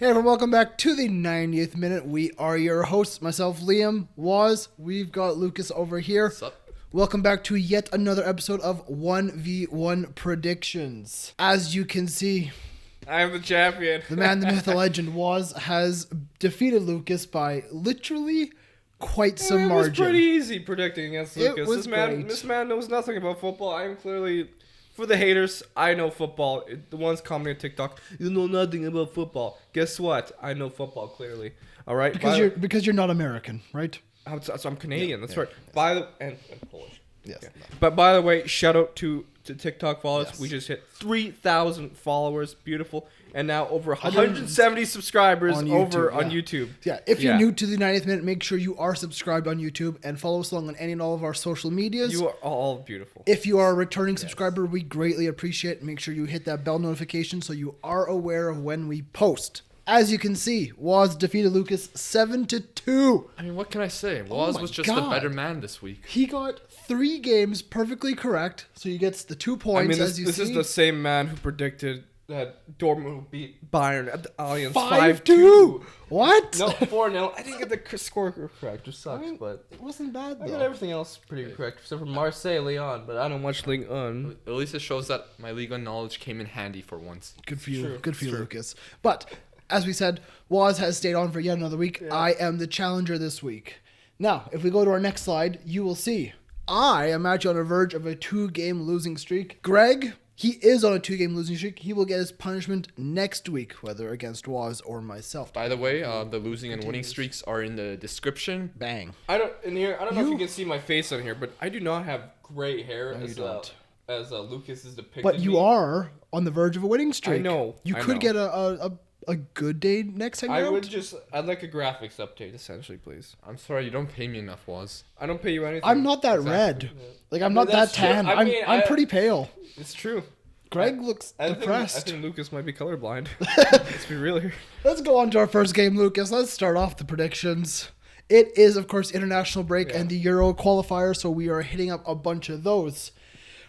Hey everyone, welcome back to the 90th minute. We are your hosts, myself, Liam, Waz. We've got Lucas over here. What's up? Welcome back to yet another episode of 1v1 Predictions. As you can see, I am the champion. the man, the myth, the legend, Waz has defeated Lucas by literally quite some margin. It was pretty easy predicting against It Lucas. was great. This man knows nothing about football. I am clearly, for the haters, I know football. The ones commenting on TikTok, you know nothing about football. Guess what? I know football clearly. All right, Because you're not American, right? I'm Canadian. That's yeah, right. By the and Polish. Yes. Yeah. But by the way, shout out to TikTok followers. Yes. We just hit 3,000 followers. Beautiful. And now over 170 subscribers on over YouTube, on yeah. YouTube. Yeah, if you're new to the 90th minute, make sure you are subscribed on YouTube and follow us along on any and all of our social medias. You are all beautiful. If you are a returning subscriber, we greatly appreciate it. Make sure you hit that bell notification so you are aware of when we post. As you can see, Waz defeated Lucas 7-2. I mean, what can I say? Waz my was just God. the better man this week. He got 3 games perfectly correct, so he gets the 2 I points. mean, as you this see. is the same man who predicted that Dortmund would beat Bayern at the Allianz 5-2. What? No, 4-0. I didn't get the score correct, which sucks, I mean, but it wasn't bad I though. got everything else pretty correct, except for Marseille, Lyon, but I don't watch Ligue 1. At least it shows that my Liga knowledge came in handy for once. Good for you. True. Good for you, True. Lucas. But as we said, Waz has stayed on for yet another week. Yeah. I am the challenger this week. Now, if we go to our next slide, you will see I am actually on the verge of a 2-game losing streak. Greg, he is on a 2-game losing streak. He will get his punishment next week, whether against Waz or myself. By the way, the losing and winning streaks are in the description. Bang. I don't know if You- you can see my face on here, but I do not have gray hair No, you as don't. Lucas is depicted. But you are on the verge of a winning streak. know, You I could know. get a good day next time you're out. I'd like a graphics update, essentially, please. I'm sorry, you don't pay me enough, Waz. I don't pay you anything. I'm not that Exactly. red. Like, I'm No, not that that's true. tan. I mean, I'm I- pretty pale. It's true. Greg looks I depressed. think Lucas might be colorblind. Let's be real here. Let's go on to our first game, Lucas. Let's start off the predictions. It is, of course, international break and the Euro qualifier, so we are hitting up a bunch of those.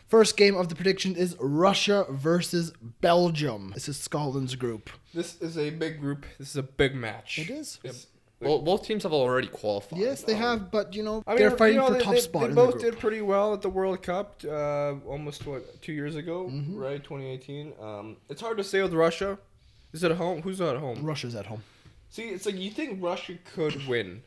First game of the prediction is Russia versus Belgium. This is Scotland's group. This is a big group. This is a big match. It is. It's- Well, both teams have already qualified. Yes, they have, but, I mean, they're fighting for they, top they, spot They in the both group. did pretty well at the World Cup, almost 2 years ago, Mm-hmm. right? 2018. It's hard to say with Russia. Is it at home? Who's at home? Russia's at home. See, it's like you think Russia could win,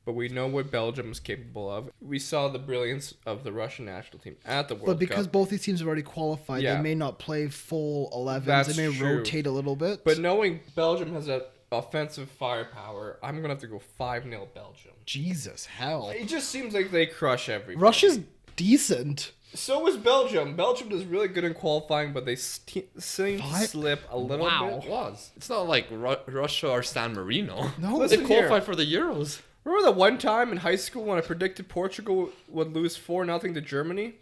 but we know what Belgium is capable of. We saw the brilliance of the Russian national team at the World But because Cup. both these teams have already qualified, Yeah. they may not play full 11s. That's They may true. rotate a little bit. But knowing Belgium has that offensive firepower, I'm gonna have to go 5-0 Belgium. Jesus, hell. It just seems like they crush everybody. Russia's decent. So is Belgium. Belgium is really good in qualifying, but they seem to Five? slip a little Wow. bit. Waz. It's not like Russia or San Marino. No, They Listen qualified here. for the Euros. Remember the one time in high school when I predicted Portugal would lose 4-0 to Germany?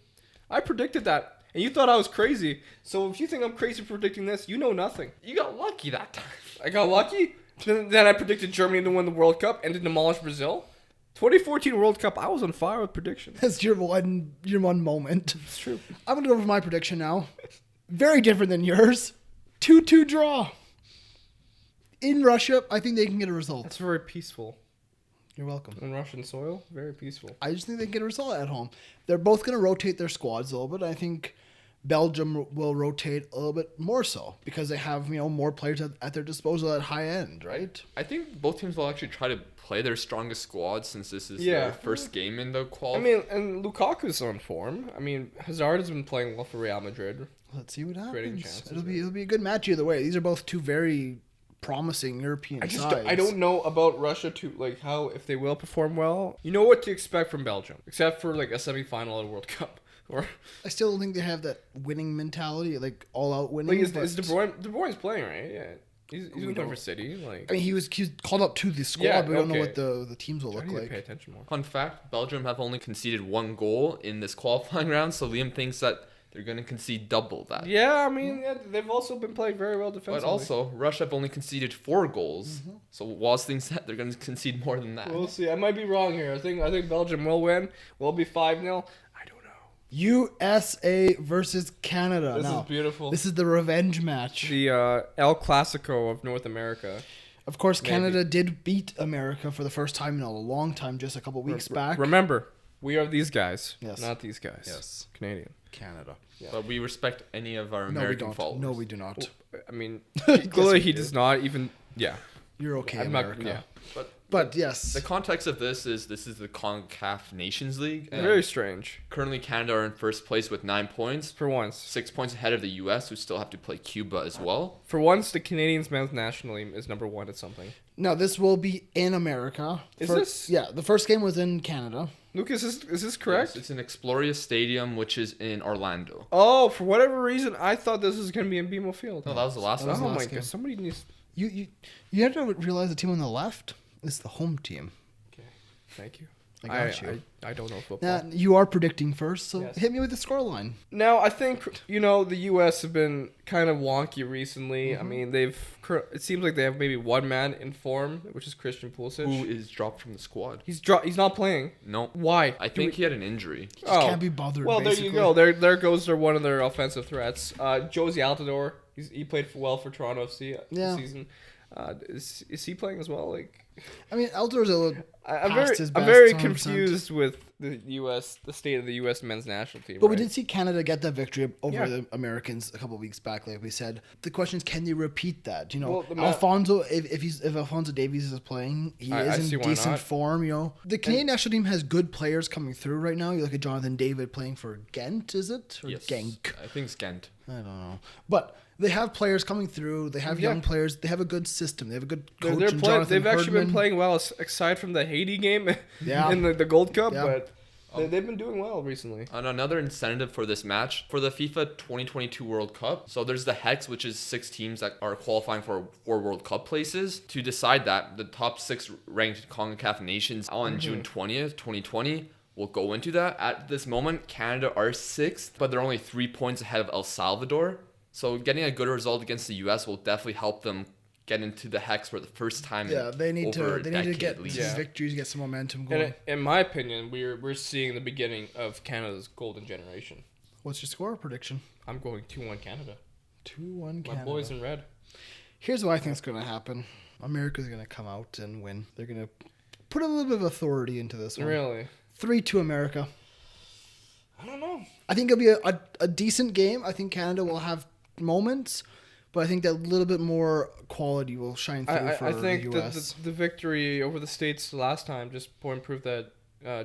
I predicted that, and you thought I was crazy. So if you think I'm crazy for predicting this, you know nothing. You got lucky that time. I got lucky. Then I predicted Germany to win the World Cup and to demolish Brazil. 2014 World Cup, I was on fire with predictions. That's your one moment. It's true. I'm gonna go over my prediction now. Very different than yours. 2-2 draw. In Russia, I think they can get a result. That's very peaceful. You're welcome. On Russian soil, very peaceful. I just think they can get a result at home. They're both gonna rotate their squads a little bit. I think Belgium will rotate a little bit more so because they have more players at their disposal at high end, right? I think both teams will actually try to play their strongest squad since this is Yeah. their first game in the qual. I mean, and Lukaku's on form. I mean, Hazard has been playing well for Real Madrid. Let's see what Creating happens. chances, It'll be a good match either way. These are both two very promising European sides. I don't know about Russia too, like how if they will perform well. You know what to expect from Belgium, except for like a semifinal at a World Cup. Or I still don't think they have that winning mentality, like all out winning. like is but- De Bruyne? De Bruyne's playing, right? Yeah, he's We playing don't- for City. Like I mean, he's called up to the squad, Yeah, but we don't know okay. what the teams will I look need to pay like. attention more. Fun fact, Belgium have only conceded 1 goal in this qualifying round, so Liam thinks that they're going to concede double that. Yeah, I mean, they've also been playing very well defensively. But also, Russia have only conceded 4 goals, so Waz thinks that they're going to concede more than that. we'll see. I might be wrong here. I think Belgium will win. Will it be 5-0? I don't know. USA versus Canada. This now, is beautiful. This is the revenge match. The El Clasico of North America. Of course, Canada did beat America for the first time in a long time, just a couple weeks back. Remember, we are these guys, Yes. not these guys. Yes. Canadian. Canada. But we respect any of our No, we American don't. followers. No, we do not. I mean, Yes, clearly we he do. does not even. Yeah. You're okay, I'm not- America. yeah. But yes. The context of this is the Concacaf Nations League. And Very strange. currently, Canada are in first place with 9 points. For once. 6 points ahead of the U.S., who still have to play Cuba as well. For once, the Canadians men's national team is number 1 at something. Now, this will be in America. Is this? Yeah, the first game was in Canada. Lucas, is this correct? Yes, it's in Exploria Stadium, which is in Orlando. Oh, for whatever reason, I thought this was going to be in BMO Field. No, that was the last That was one. the Oh last my game. god, somebody needs. You have to realize the team on the left is the home team. Okay, thank you. I got you. I don't know football. Now, you are predicting first, so Yes. hit me with the scoreline. Now, I think, the U.S. have been kind of wonky recently. I mean, it seems like they have maybe one man in form, which is Christian Pulisic. Who is dropped from the squad? He's not playing. No. Why? I think he had an injury. Just can't be bothered, Well, basically. there you go. There goes one of their offensive threats. Josie Altidore. He played well for Toronto FC this season. Is he playing as well? I mean, Eldor's a little I'm past his best, very 100%. confused with the state of the U.S. men's national team. But we right? did see Canada get that victory over Yeah. the Americans a couple of weeks back, like we said. The question is, can they repeat that? Well, Alfonso, if Alfonso Davies is playing, he I is see in why decent not. form. The Canadian national team has good players coming through right now. You look at Jonathan David playing for Ghent, is it? Or Yes. Genk? I think it's Ghent. I don't know. But they have players coming through. They have young players. They have a good system. They have a good coach. They're in playing. Jonathan They've actually been Herdman. playing well, aside from the Haiti game Yeah. in the Gold Cup. Yeah. But they've been doing well recently. And another incentive for this match, for the FIFA 2022 World Cup, so there's the Hex, which is 6 teams that are qualifying for 4 World Cup places. To decide that, the top 6 ranked CONCACAF nations on June 20th, 2020 will go into that. At this moment, Canada are 6th, but they're only 3 points ahead of El Salvador. So getting a good result against the U.S. will definitely help them get into the Hex for the first time. Yeah, they need to get at some least. victories, get some momentum going. And in my opinion, we're seeing the beginning of Canada's golden generation. What's your score prediction? I'm going 2-1 Canada. 2-1 My Canada. boys in red. Here's what I think is going to happen. America's going to come out and win. They're going to put a little bit of authority into this one. Really? 3-2 America. I don't know. I think it'll be a decent game. I think Canada will have moments, but I think that little bit more quality will shine through for I think the that U.S. the victory over the States last time just proved that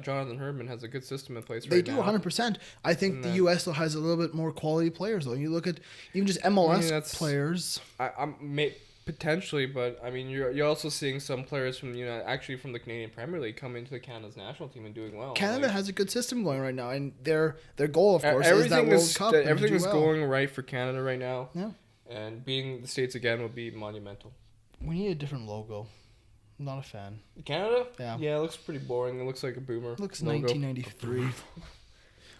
Jonathan Herdman has a good system in place They right do now. 100%. I think And the then- U.S. still has a little bit more quality players, though. You look at even just MLS that's- players. Potentially, but I mean, you're also seeing some players from actually from the Canadian Premier League come into the Canada's national team and doing well. Canada Like, has a good system going right now, and their goal, of course, is that everything World is Cup. and everything do is well. going right for Canada right now. Yeah. And beating the States again would be monumental. We need a different logo. I'm not a fan. Canada? Yeah. Yeah, it looks pretty boring. It looks like a boomer. Looks logo. 1993.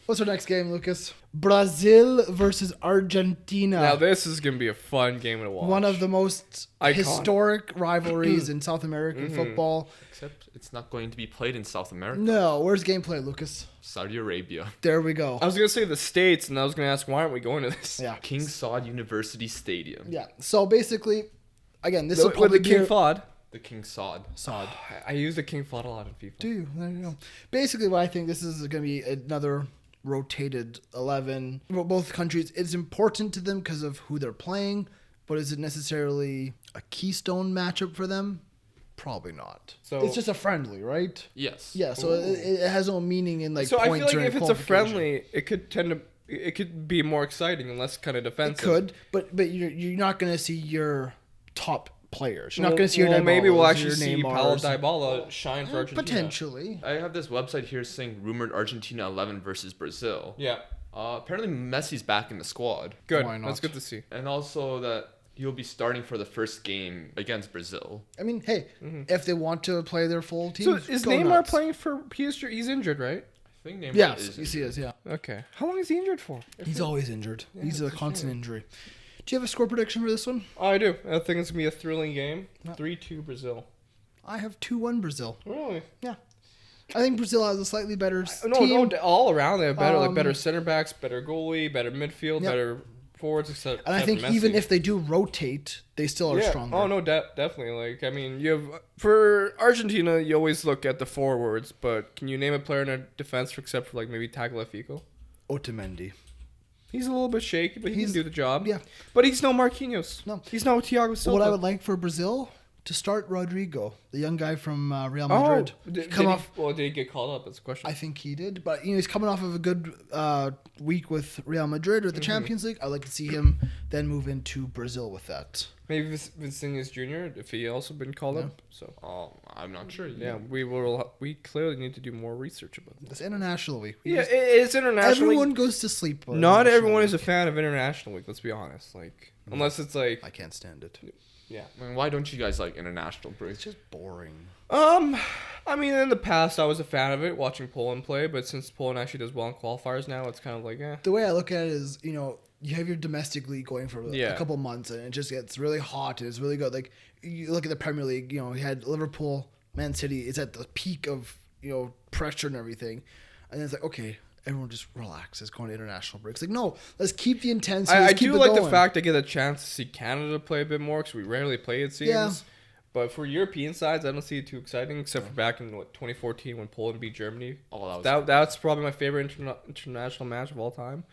What's our next game, Lucas? Brazil versus Argentina. Now this is gonna be a fun game to watch. One of the most Iconic. historic rivalries in South American football. Except it's not going to be played in South America. No, where's gameplay, Lucas? Saudi Arabia. There we go. I was gonna say the States, and I was gonna ask why aren't we going to this? Yeah. King Saud University Stadium. Yeah. So basically, again, this will With probably the be King a- Fod. The King Saud. Sod. I use the King Fod a lot in FIFA. Do you? There you go. Basically, what I think this is going to be another rotated 11. Well, both countries, it's important to them because of who they're playing, but is it necessarily a keystone matchup for them? Probably not. So- it's just a friendly, right? Yes. Yeah, so it has no meaning in like So I points feel or like in if it's a qualification. friendly, it could be more exciting and less kind of It defensive. could, but you're not going to see your top players. You're not going to see your well, maybe we'll Dybalas, actually your see Paulo Neymars. Dybala shine for Argentina. Potentially. I have this website here saying rumored Argentina 11 versus Brazil. Yeah, Apparently Messi's back in the squad. good. Why not? That's good to see. And also that he'll be starting for the first game against Brazil. I mean, hey, if they want to play their full team, So is go Neymar nuts. playing for PSG? He's injured, right? I think Neymar Yes, is. yes, he is. Yeah, Okay. How long is he injured for? he's always injured. He's a constant injury. Do you have a score prediction for this one? Oh, I do. I think it's gonna be a thrilling game. 3-2 Brazil. I have 2-1 Brazil. Really? Yeah, I think Brazil has a slightly better No, team. all around they have better, like Um, better center backs, better goalie, better midfield, Yep. better forwards except. And I think Messi. even if they do rotate, they still are stronger. Oh no, definitely. Like, I mean, you have for Argentina, you always look at the forwards, but can you name a player in a defense except for like maybe Tagliafico? Otamendi. He's a little bit shaky, but he can do the job. Yeah. But he's no Marquinhos. No. He's no Thiago Silva. What I would like for Brazil to start Rodrigo, the young guy from Real Madrid. Did he get called up? That's a question. I think he did, but he's coming off of a good week with Real Madrid or the Champions League. I'd like to see him then move into Brazil with that. Maybe Vinicius Jr. if he also been called up. So I'm not sure. yeah, we clearly need to do more research about this. It's International Week. It's international. Everyone week. goes to sleep. Not everyone is a fan of International Week. Let's be honest. Like unless it's like I can't stand it. yeah. I mean, why don't you guys like international breaks? It's just boring. I mean, in the past, I was a fan of it, watching Poland play, but since Poland actually does well in qualifiers now, it's kind of like, eh. The way I look at it is, you have your domestic league going for Yeah. a couple months, and it just gets really hot, and it's really good. Like, you look at the Premier League, you had Liverpool, Man City, it's at the peak of, pressure and everything. And then it's like, okay, everyone just relax. It's going to international breaks. Like, no, let's keep the intensity. I Let's keep do it like going. the fact I get a chance to see Canada play a bit more because we rarely play, it seems. Yeah. But for European sides, I don't see it too exciting, except for back in 2014 when Poland beat Germany. Oh, That's probably my favorite international match of all time.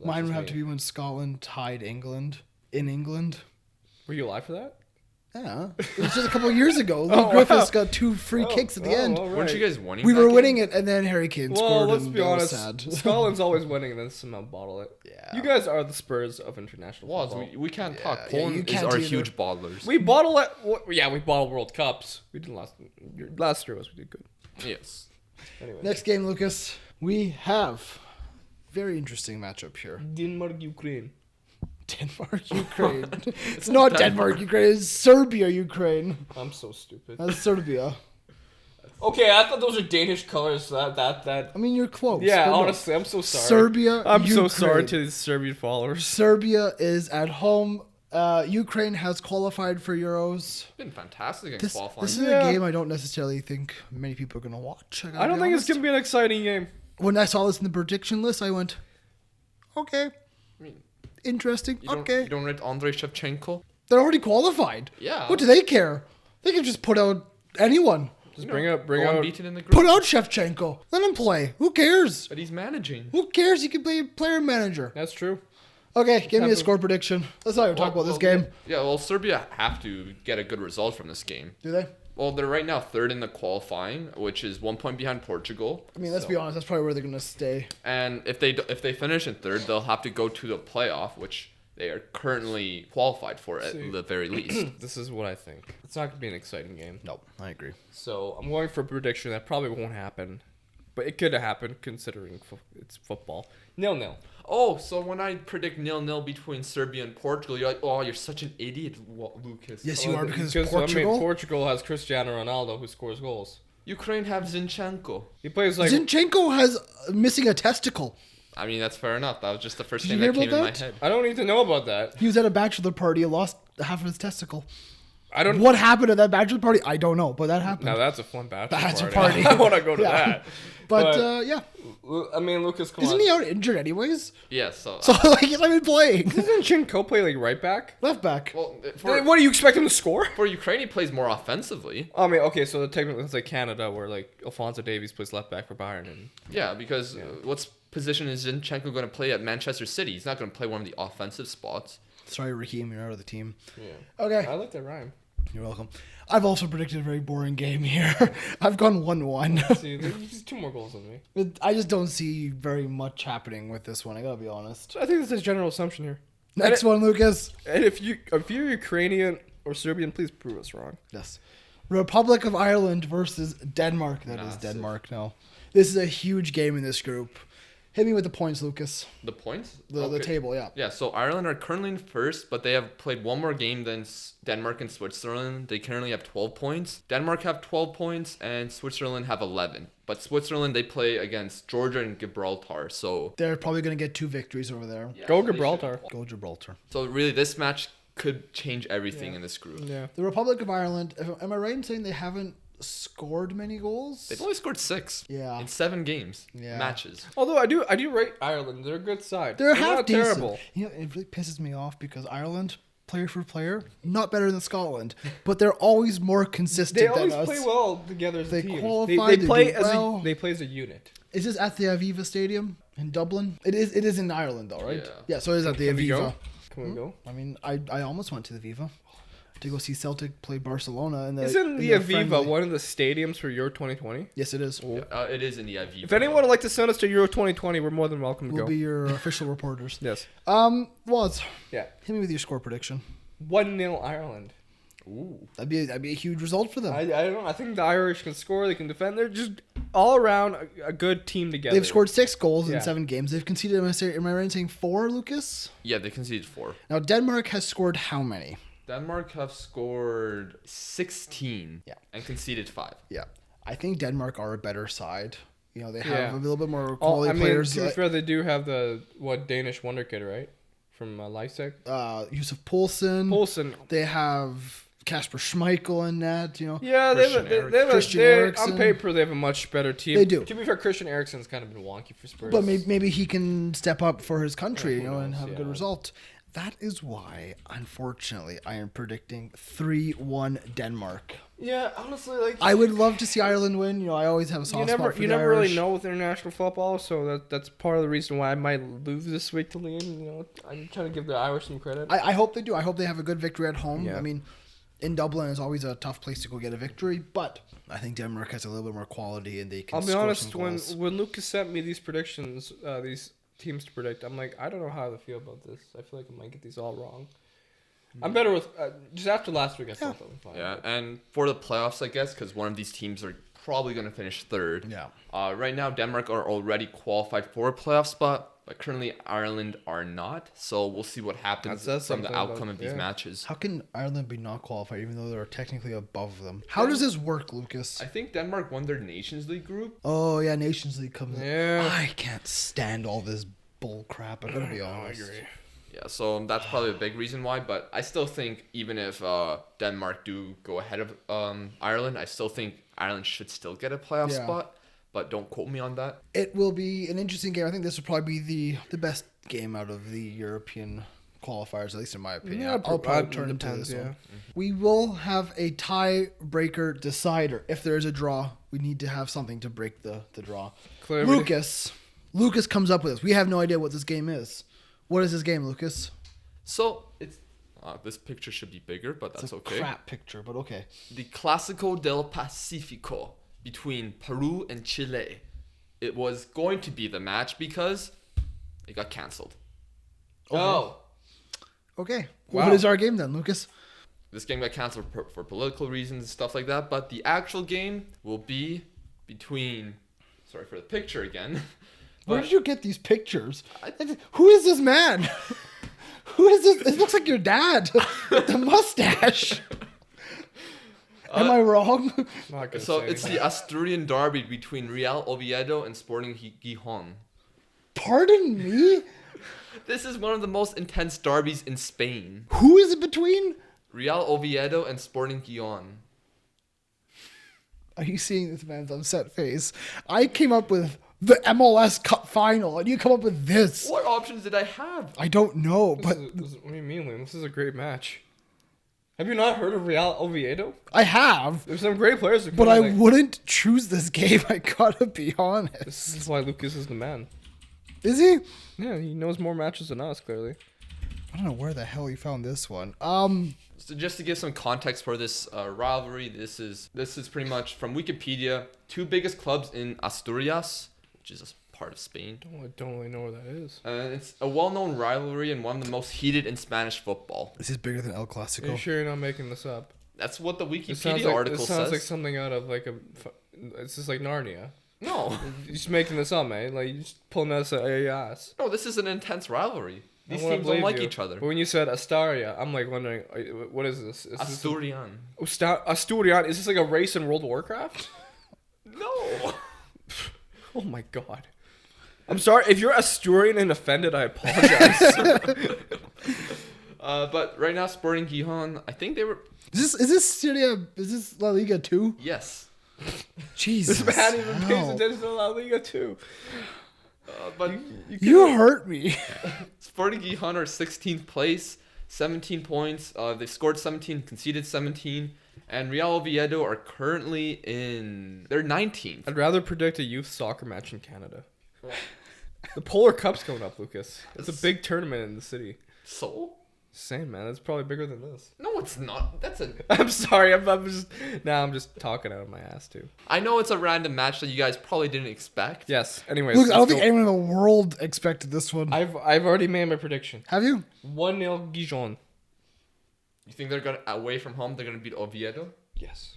Mine would have to be when Scotland tied England in England. Were you alive for that? Yeah, it was just a couple of years ago. Lee Griffiths got 2 free kicks at the end. all right. Weren't you guys winning? We that were game? winning it, and then Harry Kane Well, scored. let's and be that was honest. sad. Scotland's always winning, and then somehow bottle it. Yeah. You guys are the Spurs of international Well, football. we can't talk. yeah, Poland you is can't our either. huge bottlers. We bottle it. Yeah, we bottle World Cups. We didn't last year was we did good. Yes. Anyway, Next game, Lucas. We have very interesting matchup here. Denmark, Ukraine. Denmark, Ukraine. It's not Denmark, Ukraine. It's Serbia, Ukraine. I'm so stupid. That's Serbia. Okay, I thought those are Danish colors. That. I mean, you're close. Yeah, but no. honestly, I'm so sorry. Serbia, I'm so Ukraine. sorry to the Serbian followers. Serbia is at home. Ukraine has qualified for Euros. Been fantastic in This qualifying. is a game I don't necessarily think many people are going to watch. I don't think it's gonna be an exciting game. When I saw this in the prediction list, I went, okay, I mean, interesting, you okay. don't rate Andrei Shevchenko? They're already qualified. Yeah. What do they care? They can just put out anyone. Just You bring know, out. go unbeaten in the group. Put out Shevchenko. Let him play. Who cares? But he's managing. Who cares? He can be a player manager. That's true. Okay, give me a Happen- score prediction. Let's not even talk about this game. Yeah, well, Serbia have to get a good result from this game. Do they? Well, they're right now third in the qualifying, which is 1 point behind Portugal. I mean, let's be honest. That's probably where they're going to stay. And if they finish in third, they'll have to go to the playoff, which they are currently qualified for at the very least. This is what I think. It's not gonna be an exciting game. Nope, I agree. So I'm going for a prediction that probably won't happen, but it could have happened considering it's football. 0-0. Oh, so when I predict 0-0 between Serbia and Portugal, you're like, oh, you're such an idiot, Lucas. Yes, you are, because I Portugal. mean, Portugal has Cristiano Ronaldo who scores goals. Ukraine have Zinchenko. He plays like. Zinchenko has missing a testicle. I mean, that's fair enough. That was just the first Did thing you that hear came in my about that? head. I don't need to know about that. He was at a bachelor party and lost half of his testicle. I don't. What happened at that bachelor party? I don't know, but that happened. Now that's a fun bachelor Bachelor party. party. I want to go to Yeah. that. But yeah, I mean, Lucas, come isn't on. he out injured anyways? Yeah, so So he's not even playing. Doesn't Chinko play like right back? Left back. well, What do you expect him to score? for Ukraine, he plays more offensively. I mean, okay, so technically it's like Canada, where like Alphonso Davies plays left back for Bayern, and Yeah, because what's position is Zinchenko going to play at Manchester City? He's not going to play one of the offensive spots. Sorry, Raheem, you're out of the team. yeah. Okay, I like that rhyme. you're welcome. I've also predicted a very boring game here. I've gone 1-1. See, there's 2 more goals than me. I just don't see very much happening with this one. I gotta be honest. So I think that's a general assumption here. Next one, Lucas. And if you're Ukrainian or Serbian, please prove us wrong. Yes. Republic of Ireland versus Denmark. That is Massive. Denmark now. This is a huge game in this group. Hit me with the points, Lucas. The points? The Okay. table, yeah. Yeah, so Ireland are currently in first, but they have played one more game than Denmark and Switzerland. They currently have 12 points. Denmark have 12 points, and Switzerland have 11. But Switzerland, they play against Georgia and Gibraltar, so... They're probably going to get 2 victories over there. Go so they Gibraltar. Go Gibraltar. So really, this match could change everything in this group. Yeah. The Republic of Ireland, am I right in saying they haven't scored many goals. They've only scored 6. Yeah. In 7 games. Yeah. Matches. Although I do rate Ireland. They're a good side. They're not half decent. terrible. You know, it really pisses me off because Ireland, player for player, not better than Scotland, but they're always more consistent They than always us. play well together as They a team. qualify, They they play do as well. they play as a unit. Is this at the Aviva Stadium in Dublin? It is in Ireland though, right? Yeah. So it is at the Can we Aviva. go? Can we go? I mean, I almost went to the Viva to go see Celtic play Barcelona. And Isn't the Aviva one of the stadiums for Euro 2020? Yes, it is. It is in the Aviva. If anyone would like to send us to Euro 2020, we're more than welcome to We'll go. be your official reporters. Yes. Waz, Yeah. hit me with your score prediction. 1-0 Ireland. Ooh. That'd be a huge result for them. I don't know. I think the Irish can score. They can defend. They're just all around a good team together. They've scored 6 goals Yeah. in 7 games. They've conceded. Am I right in saying 4, Lucas? Yeah, they conceded 4. Now Denmark has scored how many? Denmark have scored 16. Yeah. And conceded 5. Yeah, I think Denmark are a better side. You know, they have Yeah. a little bit more Oh, quality players. to be fair, they do have the Danish wonder kid, right? From Leipzig. Yusuf Poulsen. Poulsen. They have Kasper Schmeichel in that. You know. Yeah, Christian Eriksen. on paper they have a much better team. They do. To be fair, Christian Eriksen's kind of been wonky for Spurs. But maybe he can step up for his country, Yeah, you who know, and knows, have a good yeah. result. That is why, unfortunately, I am predicting 3-1 Denmark. Yeah, honestly, like I would love to see Ireland win. You know, I always have a soft spot for you the never Irish. really know with international football, so that's part of the reason why I might lose this week to Liam. You know, I'm trying to give the Irish some credit. I hope they do. I hope they have a good victory at home. Yeah. I mean, in Dublin is always a tough place to go get a victory, but I think Denmark has a little bit more quality and they can I'll be score honest, some when goals. Lucas sent me these predictions, these teams to predict, I'm like, I don't know how to feel about this. I feel like I might get these all wrong. I'm better with just after last week. I thought that was fine. Yeah, and for the playoffs, I guess, because one of these teams are probably going to finish 3rd. Yeah. Right now, Denmark are already qualified for a playoff spot, but currently Ireland are not. So we'll see what happens That says from the something outcome about- of these yeah. matches. How can Ireland be not qualified even though they're technically above them? How does this work, Lucas? I think Denmark won their Nations League group. Oh, yeah, Nations League comes in. Yeah. I can't stand all this bull crap. I gotta be honest. Yeah, so that's probably a big reason why. But I still think even if Denmark do go ahead of Ireland, I still think Ireland should still get a playoff Yeah. spot. But don't quote me on that. It will be an interesting game. I think this will probably be the best game out of the European qualifiers, at least in my opinion. Yeah, I'll probably turn depends, into this yeah. one. We will have a tiebreaker decider. If there is a draw, we need to have something to break the draw. Clearly. Lucas comes up with this. We have no idea what this game is. What is this game, Lucas? So it's this picture should be bigger, but that's It's a okay. crap picture, but okay. The Clásico del Pacífico between Peru and Chile. It was going to be the match because it got canceled. Oh. Okay. Wow. What is our game then, Lucas? This game got canceled for political reasons and stuff like that, but the actual game will be between... Sorry for the picture again. Where But- did you get these pictures? Who is this man? Who is this? It looks like your dad with the mustache. Am I wrong? Not gonna So say it's anything. the Asturian derby between Real Oviedo and Sporting Gijón. Pardon me? This is one of the most intense derbies in Spain. Who is it between? Real Oviedo and Sporting Gijón. Are you seeing this man's upset face? I came up with the MLS Cup final, and you come up with this. What options did I have? I don't know, but What do you mean, Liam? This is a great match. Have you not heard of Real Oviedo? I have. There's some great players. Who But come I in, like, wouldn't choose this game. I gotta be honest. This is why Lucas is the man. Is he? Yeah, he knows more matches than us, clearly. I don't know where the hell he found this one. So just to give some context for this rivalry, this is pretty much from Wikipedia, 2 biggest clubs in Asturias, which is a part of Spain. I don't really know where that is. And it's a well-known rivalry and one of the most heated in Spanish football. This is bigger than El Are you Clasico. sure you're not making this up? That's what the It sounds Wikipedia like, article it sounds says. like something out of like a. It's just like Narnia. No, You're just making this up, man. Like you're just pulling this out of your ass. no, this is an intense rivalry. These I wanna teams don't believe like you. each other. But when you said Astaria, I'm like wondering, what is this? Is this Asturian. Asturian? Is this like a race in World of Warcraft? No. Oh my god. I'm sorry if you're Asturian and offended. I apologize. But right now, Sporting Gijón, I think they were. Is this Syria? Is this La Liga 2? Yes. Jesus. This man even pays hell. attention to La Liga too. But You hurt me. Sporting Gijon are 16th place, 17 points. They scored 17, conceded 17. And Real Oviedo are currently they're 19th. I'd rather predict a youth soccer match in Canada. The Polar Cup's coming up, Lucas. It's a big tournament in the city. So? Same, man. It's probably bigger than this. No, it's not. That's a. I'm sorry. I'm just talking out of my ass too. I know it's a random match that you guys probably didn't expect. Yes. Anyways, Look, I don't let's think go. anyone in the world expected this one. I've already made my prediction. Have you? 1-0 Gijon. You think they're gonna away from home? They're gonna beat Oviedo? Yes.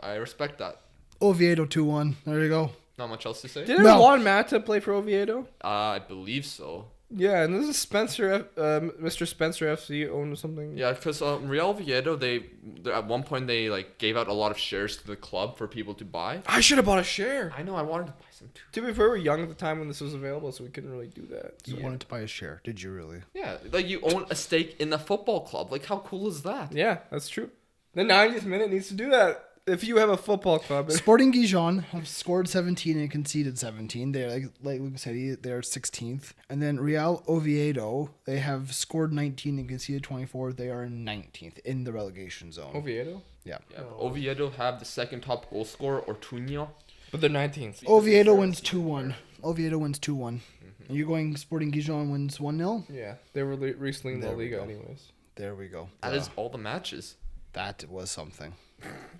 I respect that. Oviedo 2-1. There you go. Not much else to say. Didn't No. Juan Mata play for Oviedo? I believe so. Yeah, and this is Mr. Spencer FC owned something. Yeah, because Real Oviedo, they at one point they like gave out a lot of shares to the club for people to buy. I should have bought a share. I know, I wanted to buy some too. To be fair, we were young at the time when this was available, so we couldn't really do that. You So. wanted to buy a share. Did you really? Yeah, like you own a stake in the football club. Like how cool is that? Yeah, that's true. The 90th minute needs to do that. If you have a football club, Sporting Gijon have scored 17 and conceded 17. They're like Lucas said, they're 16th. And then Real Oviedo, they have scored 19 and conceded 24. They are 19th in the relegation zone. Oviedo, Yeah. Yeah, Oviedo have the second top goal scorer, Ortuño. but they're 19th. Oviedo wins 2-1. Oviedo wins 2-1. And you're going Sporting Gijon wins 1-0? Yeah, they were recently in La There we Liga, go. anyways. There we go. That is all the matches. That was something.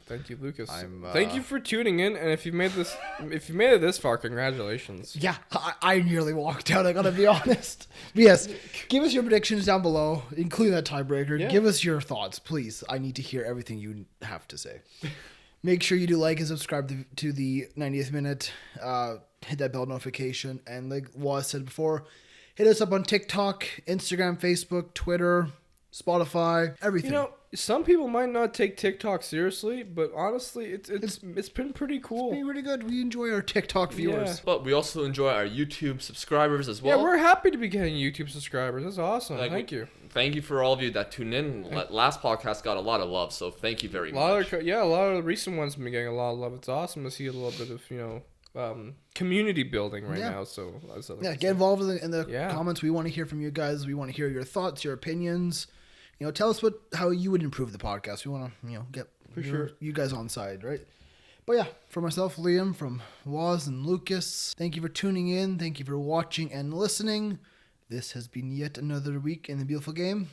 Thank you, Lucas. I'm, Thank you for tuning in, and if you made it this far, congratulations. Yeah, I nearly walked out, I gotta be honest. But yes, give us your predictions down below, including that tiebreaker. Yeah. Give us your thoughts, please. I need to hear everything you have to say. Make sure you do like and subscribe to the 90th minute. Hit that bell notification. And like Waz said before, hit us up on TikTok, Instagram, Facebook, Twitter, Spotify, everything. You know, some people might not take TikTok seriously, but honestly, it's been pretty cool. It's been really good. We enjoy our TikTok viewers. But we also enjoy our YouTube subscribers as well. Yeah, we're happy to be getting YouTube subscribers. That's awesome. Like, Thank you. Thank you for all of you that tuned in. Last podcast got a lot of love, so thank you very A lot much. of the recent ones have been getting a lot of love. It's awesome to see a little bit of community building right Yeah. now. So Yeah, get involved in the Yeah. comments. We want to hear from you guys. We want to hear your thoughts, your opinions. You know, tell us how you would improve the podcast. We want to, get you guys on side, right? But yeah, for myself, Liam, from Waz and Lucas, thank you for tuning in. Thank you for watching and listening. This has been yet another week in the beautiful game.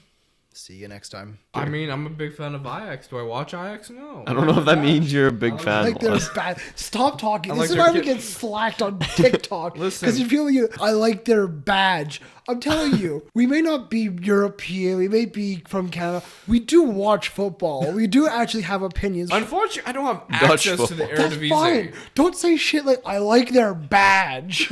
See you next time. I mean, I'm a big fan of Ajax. Do I watch Ajax? No. I don't know if that means you're a big fan. Like they're Waz. bad. Stop talking. I This like is their why we kid- get slacked on TikTok. Listen. Because you feel I like their badge. I'm telling you, we may not be European. We may be from Canada. We do watch football. We do actually have opinions. Unfortunately, I don't have Dutch access to the football. That's Eredivisie. fine. Don't say shit like I like their badge.